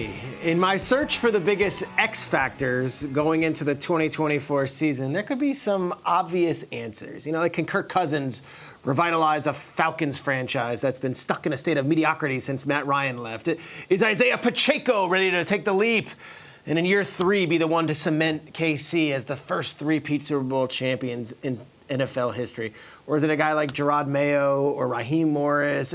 In my search for the biggest X factors going into the 2024 season, there could be some obvious answers. Like can Kirk Cousins revitalize a Falcons franchise that's been stuck in a state of mediocrity since Matt Ryan left? Is Isaiah Pacheco ready to take the leap and in year 3 be the one to cement KC as the first three-peat Super Bowl champions in NFL history? Or is it a guy like Gerard Mayo or Raheem Morris?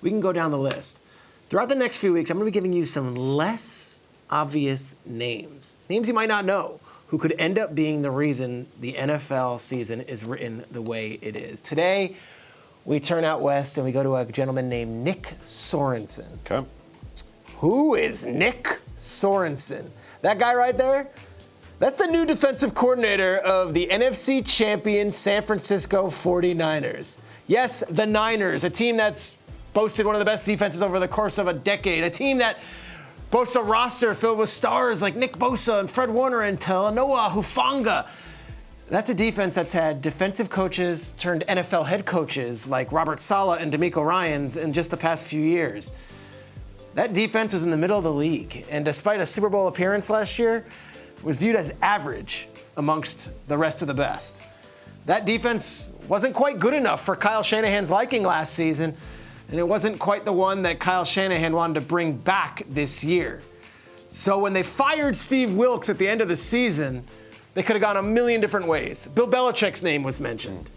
We can go down the list. Throughout the next few weeks, I'm going to be giving you some less obvious names you might not know, who could end up being the reason the NFL season is written the way it is. Today, we turn out west and we go to a gentleman named Nick Sorensen. Okay. Who is Nick Sorensen? That guy right there? That's the new defensive coordinator of the NFC champion San Francisco 49ers. Yes, the Niners, a team that's boasted one of the best defenses over the course of a decade. A team that boasts a roster filled with stars like Nick Bosa and Fred Warner and Talanoa Hufanga. That's a defense that's had defensive coaches turned NFL head coaches like Robert Saleh and DeMeco Ryans in just the past few years. That defense was in the middle of the league, and despite a Super Bowl appearance last year, was viewed as average amongst the rest of the best. That defense wasn't quite good enough for Kyle Shanahan's liking last season, and it wasn't quite the one that Kyle Shanahan wanted to bring back this year. So when they fired Steve Wilks at the end of the season, they could have gone a million different ways. Bill Belichick's name was mentioned.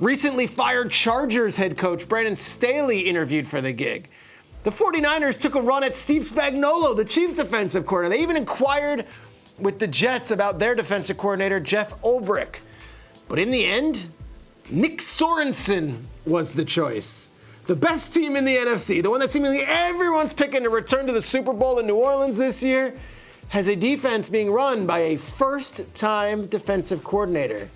Recently fired Chargers head coach Brandon Staley interviewed for the gig. The 49ers took a run at Steve Spagnuolo, the Chiefs defensive coordinator. They even inquired with the Jets about their defensive coordinator, Jeff Ulbrich. But in the end, Nick Sorensen was the choice. The best team in the NFC, the one that seemingly everyone's picking to return to the Super Bowl in New Orleans this year, has a defense being run by a first-time defensive coordinator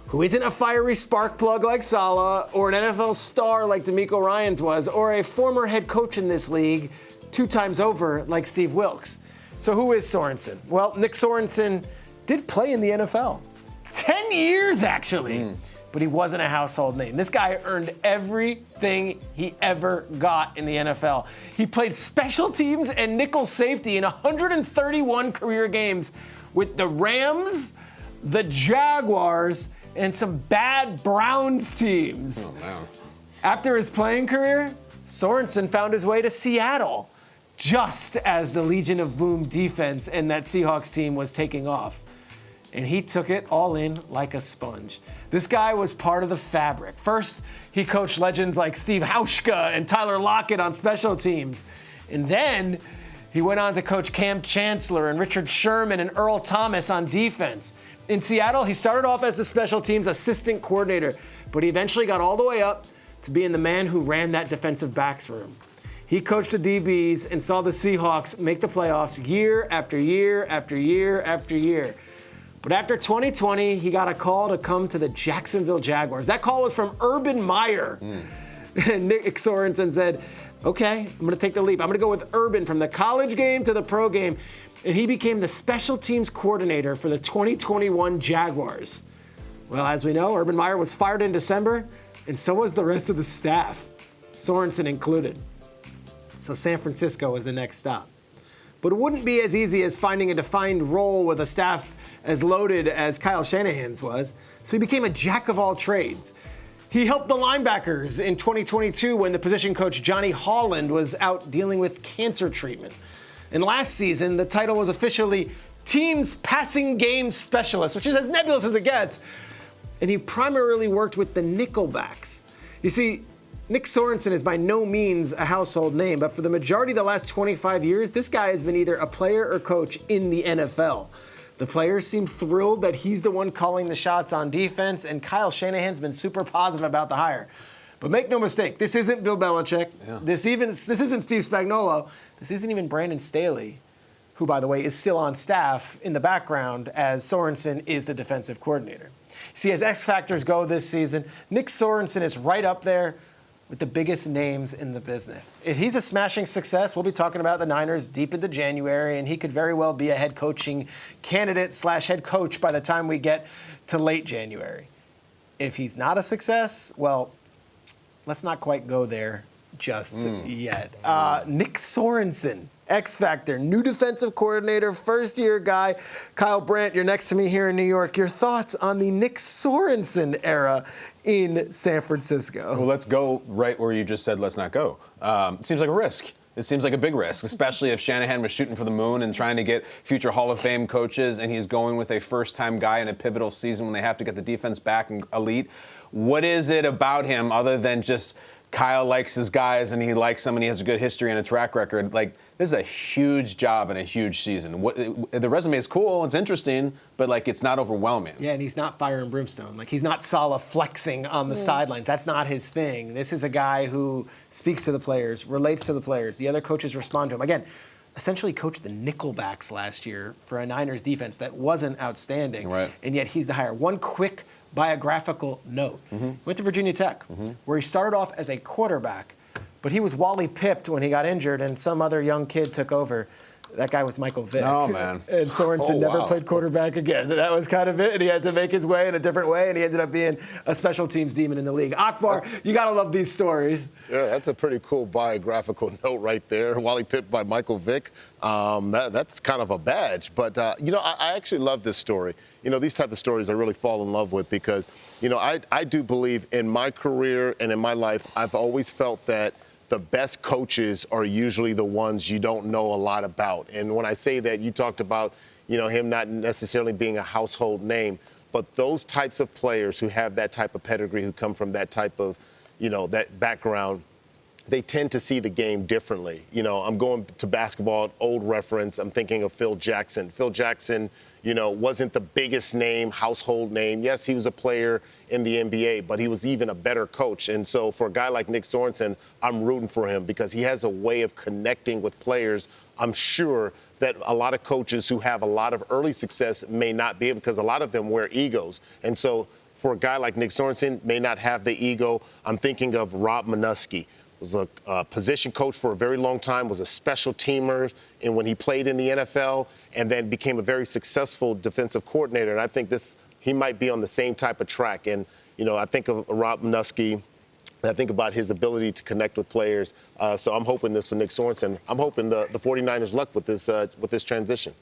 who isn't a fiery spark plug like Saleh or an NFL star like DeMeco Ryans was or a former head coach in this league 2 times over like Steve Wilks. So who is Sorensen? Well, Nick Sorensen did play in the NFL. 10 years, actually. But he wasn't a household name. This guy earned everything he ever got in the NFL. He played special teams and nickel safety in 131 career games with the Rams, the Jaguars, and some bad Browns teams. Oh, wow. After his playing career, Sorensen found his way to Seattle, just as the Legion of Boom defense and that Seahawks team was taking off. And he took it all in like a sponge. This guy was part of the fabric. First, he coached legends like Steve Hauschka and Tyler Lockett on special teams. And then he went on to coach Cam Chancellor and Richard Sherman and Earl Thomas on defense. In Seattle, he started off as the special teams assistant coordinator, but he eventually got all the way up to being the man who ran that defensive backs room. He coached the DBs and saw the Seahawks make the playoffs year after year after year after year. But after 2020, he got a call to come to the Jacksonville Jaguars. That call was from Urban Meyer. And Nick Sorensen said, okay, I'm going to take the leap. I'm going to go with Urban from the college game to the pro game. And he became the special teams coordinator for the 2021 Jaguars. Well, as we know, Urban Meyer was fired in December, and so was the rest of the staff, Sorensen included. So San Francisco was the next stop. But it wouldn't be as easy as finding a defined role with a staff as loaded as Kyle Shanahan's was, so he became a jack of all trades. He helped the linebackers in 2022 when the position coach Johnny Holland was out dealing with cancer treatment. And last season, the title was officially Team's Passing Game Specialist, which is as nebulous as it gets. And he primarily worked with the nickelbacks. You see, Nick Sorensen is by no means a household name, but for the majority of the last 25 years, this guy has been either a player or coach in the NFL. The players seem thrilled that he's the one calling the shots on defense, and Kyle Shanahan's been super positive about the hire. But make no mistake, this isn't Bill Belichick. Yeah. This isn't Steve Spagnuolo. This isn't even Brandon Staley, who, by the way, is still on staff in the background as Sorensen is the defensive coordinator. See, as X factors go this season, Nick Sorensen is right up there with the biggest names in the business. If he's a smashing success, we'll be talking about the Niners deep into January, and he could very well be a head coaching candidate / head coach by the time we get to late January. If he's not a success, well, let's not quite go there just yet. Nick Sorensen. X Factor, new defensive coordinator, first-year guy. Kyle Brandt, you're next to me here in New York. Your thoughts on the Nick Sorensen era in San Francisco? Well, let's go right where you just said let's not go. It seems like a risk. It seems like a big risk, especially if Shanahan was shooting for the moon and trying to get future Hall of Fame coaches, and he's going with a first-time guy in a pivotal season when they have to get the defense back and elite. What is it about him other than just Kyle likes his guys and he likes them and he has a good history and a track record? Like, this is a huge job and a huge season. The resume is cool, it's interesting, but like it's not overwhelming. Yeah, and he's not fire and brimstone. Like, he's not Saleh flexing on the sidelines. That's not his thing. This is a guy who speaks to the players, relates to the players. The other coaches respond to him. Again, essentially coached the nickelbacks last year for a Niners defense that wasn't outstanding. Right. And yet he's the hire. One quick biographical note. Went to Virginia Tech, where he started off as a quarterback, but he was Wally pipped when he got injured and some other young kid took over. That guy was Michael Vick. Oh, man. And Sorensen never played quarterback again. That was kind of it, and he had to make his way in a different way, and he ended up being a special teams demon in the league. Akbar, you got to love these stories. Yeah, that's a pretty cool biographical note right there. Wally pipped by Michael Vick. That's kind of a badge. But, I actually love this story. These type of stories I really fall in love with because, I do believe in my career and in my life, I've always felt that the best coaches are usually the ones you don't know a lot about. And when I say that, you talked about, him not necessarily being a household name, but those types of players who have that type of pedigree, who come from that type of, that background, they tend to see the game differently. I'm going to basketball, old reference. I'm thinking of Phil Jackson. Phil Jackson, wasn't the biggest name, household name. Yes, he was a player in the NBA, but he was even a better coach. And so for a guy like Nick Sorensen, I'm rooting for him because he has a way of connecting with players. I'm sure that a lot of coaches who have a lot of early success may not be able, because a lot of them wear egos. And so for a guy like Nick Sorensen, may not have the ego. I'm thinking of Rob Minuski. Was a position coach for a very long time, was a special teamer, and when he played in the NFL, and then became a very successful defensive coordinator. And I think he might be on the same type of track. And, I think of Rob Minuski, I think about his ability to connect with players. So I'm hoping this for Nick Sorensen. I'm hoping the 49ers luck with this transition.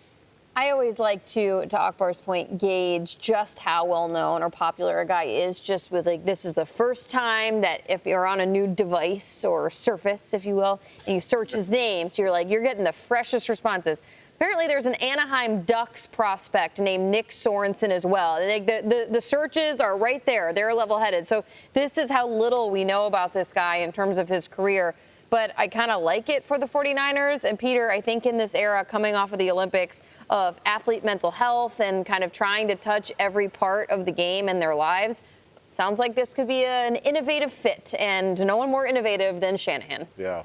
I always like to Akbar's point, gauge just how well-known or popular a guy is just with, this is the first time that if you're on a new device or surface, if you will, and you search his name, so you're getting the freshest responses. Apparently there's an Anaheim Ducks prospect named Nick Sorensen as well. The searches are right there. They're level-headed. So this is how little we know about this guy in terms of his career. But I kind of like it for the 49ers. And, Peter, I think in this era coming off of the Olympics of athlete mental health and kind of trying to touch every part of the game and their lives, sounds like this could be an innovative fit. And no one more innovative than Shanahan. Yeah.